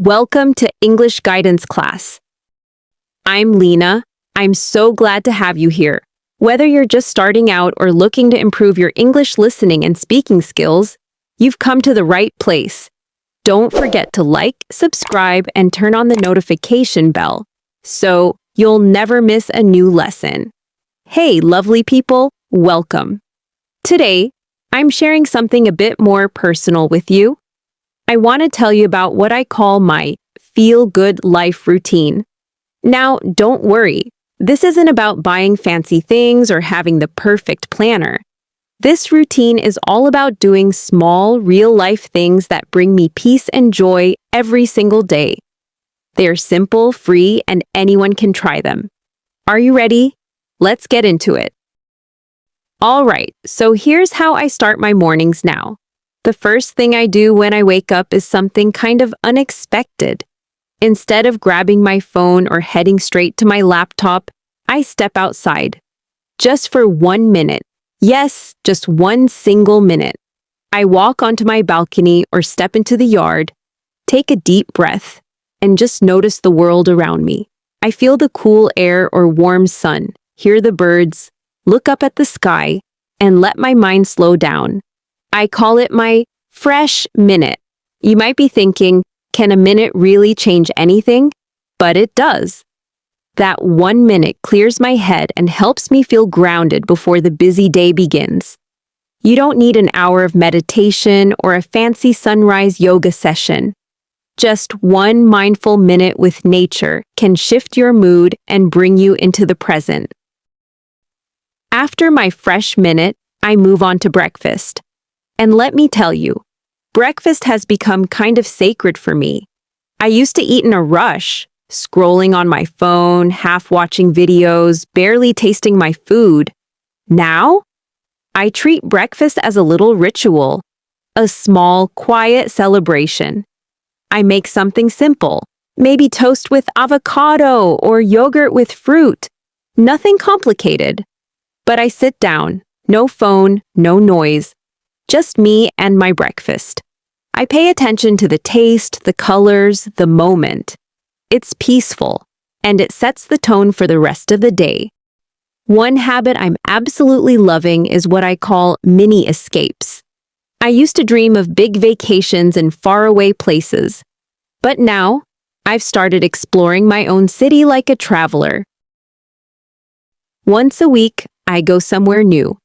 Welcome to English Guidance Class. I'm Lena. I'm so glad to have you here. Whether you're just starting out or looking to improve your English listening and speaking skills, you've come to the right place. Don't forget to like, subscribe, and turn on the notification bell so you'll never miss a new lesson. Hey, lovely people, welcome. Today, I'm sharing something a bit more personal with you. I want to tell you about what I call my feel-good life routine. Now, don't worry. This isn't about buying fancy things or having the perfect planner. This routine is all about doing small, real-life things that bring me peace and joy every single day. They're simple, free, and anyone can try them. Are you ready? Let's get into it. All right, so here's how I start my mornings now. The first thing I do when I wake up is something kind of unexpected. Instead of grabbing my phone or heading straight to my laptop, I step outside. Just for 1 minute. Yes, just one single minute. I walk onto my balcony or step into the yard, take a deep breath, and just notice the world around me. I feel the cool air or warm sun, hear the birds, look up at the sky, and let my mind slow down. I call it my fresh minute. You might be thinking, can a minute really change anything? But it does. That 1 minute clears my head and helps me feel grounded before the busy day begins. You don't need an hour of meditation or a fancy sunrise yoga session. Just one mindful minute with nature can shift your mood and bring you into the present. After my fresh minute, I move on to breakfast. And let me tell you, breakfast has become kind of sacred for me. I used to eat in a rush, scrolling on my phone, half watching videos, barely tasting my food. Now, I treat breakfast as a little ritual, a small, quiet celebration. I make something simple, maybe toast with avocado or yogurt with fruit. Nothing complicated. But I sit down, no phone, no noise. Just me and my breakfast. I pay attention to the taste, the colors, the moment. It's peaceful, and it sets the tone for the rest of the day. One habit I'm absolutely loving is what I call mini escapes. I used to dream of big vacations in faraway places, but now I've started exploring my own city like a traveler. Once a week, I go somewhere new.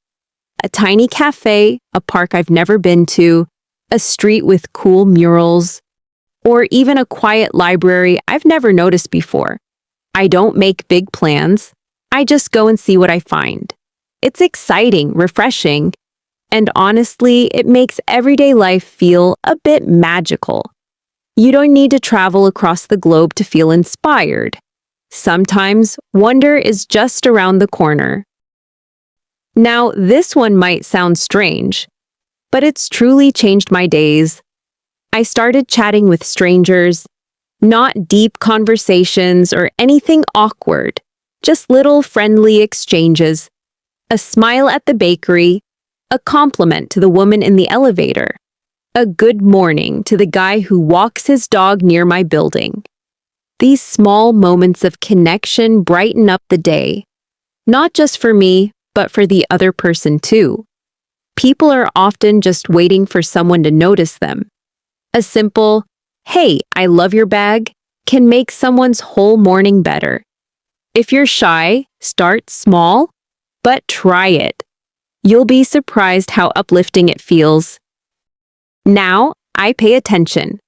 A tiny cafe, a park I've never been to, a street with cool murals, or even a quiet library I've never noticed before. I don't make big plans. I just go and see what I find. It's exciting, refreshing, and honestly, it makes everyday life feel a bit magical. You don't need to travel across the globe to feel inspired. Sometimes, wonder is just around the corner. Now, this one might sound strange, but it's truly changed my days. I started chatting with strangers, not deep conversations or anything awkward, just little friendly exchanges, a smile at the bakery, a compliment to the woman in the elevator, a good morning to the guy who walks his dog near my building. These small moments of connection brighten up the day, not just for me, but for the other person too. People are often just waiting for someone to notice them. A simple, "Hey, I love your bag," can make someone's whole morning better. If you're shy, start small, but try it. You'll be surprised how uplifting it feels. Now, I pay attention.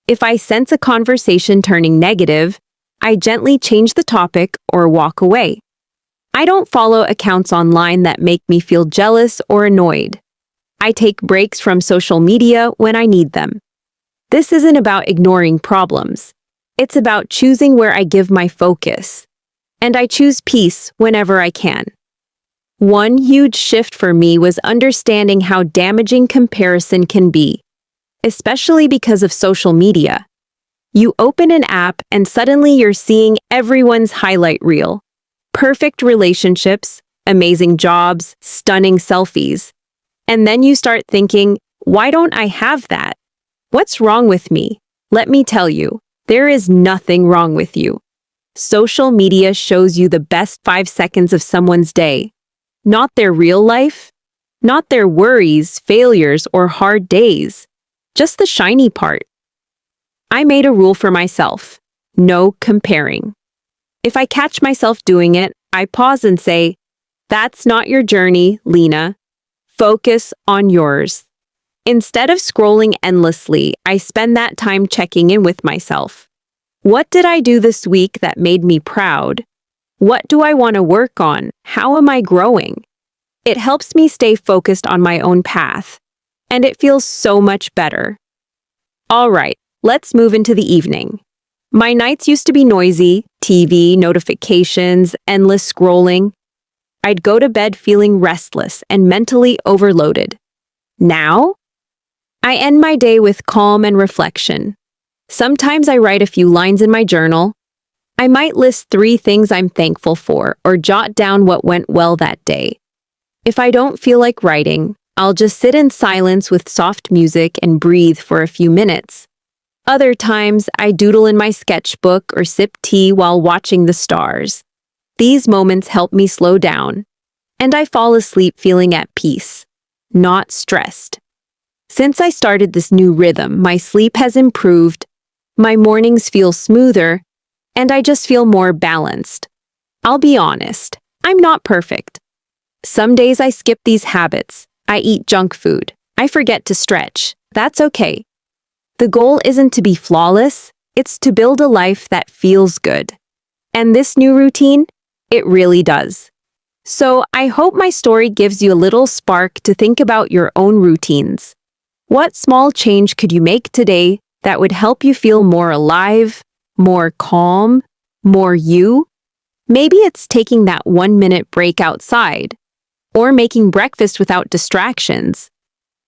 If I sense a conversation turning negative, I gently change the topic or walk away. I don't follow accounts online that make me feel jealous or annoyed. I take breaks from social media when I need them. This isn't about ignoring problems. It's about choosing where I give my focus. And I choose peace whenever I can. One huge shift for me was understanding how damaging comparison can be, especially because of social media. You open an app and suddenly you're seeing everyone's highlight reel. Perfect relationships, amazing jobs, stunning selfies. And then you start thinking, why don't I have that? What's wrong with me? Let me tell you, There is nothing wrong with you. Social media shows you the best 5 seconds of someone's day, not their real life, not their worries, failures, or hard days, just the shiny part. I made a rule for myself: no comparing. If I catch myself doing it, I pause and say, "That's not your journey, Lena. Focus on yours." Instead of scrolling endlessly, I spend that time checking in with myself. What did I do this week that made me proud? What do I want to work on? How am I growing? It helps me stay focused on my own path, and it feels so much better. All right, let's move into the evening. My nights used to be noisy: TV, notifications, endless scrolling. I'd go to bed feeling restless and mentally overloaded. Now, I end my day with calm and reflection. Sometimes I write a few lines in my journal. I might list 3 things I'm thankful for or jot down what went well that day. If I don't feel like writing, I'll just sit in silence with soft music and breathe for a few minutes. Other times, I doodle in my sketchbook or sip tea while watching the stars. These moments help me slow down, and I fall asleep feeling at peace, not stressed. Since I started this new rhythm, my sleep has improved, my mornings feel smoother, and I just feel more balanced. I'll be honest, I'm not perfect. Some days I skip these habits. I eat junk food. I forget to stretch. That's okay. The goal isn't to be flawless, it's to build a life that feels good. And this new routine, it really does. So I hope my story gives you a little spark to think about your own routines. What small change could you make today that would help you feel more alive, more calm, more you? Maybe it's taking that 1-minute break outside, or making breakfast without distractions.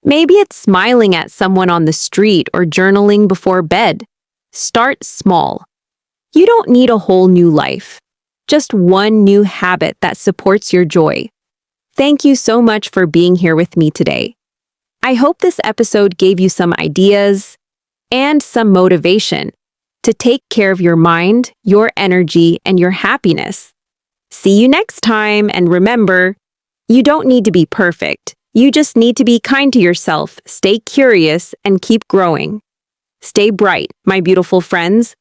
Maybe it's smiling at someone on the street or journaling before bed. Start small. You don't need a whole new life, just one new habit that supports your joy. Thank you so much for being here with me today. I hope this episode gave you some ideas and some motivation to take care of your mind, your energy, and your happiness. See you next time, and remember, you don't need to be perfect. You just need to be kind to yourself, stay curious, and keep growing. Stay bright, my beautiful friends.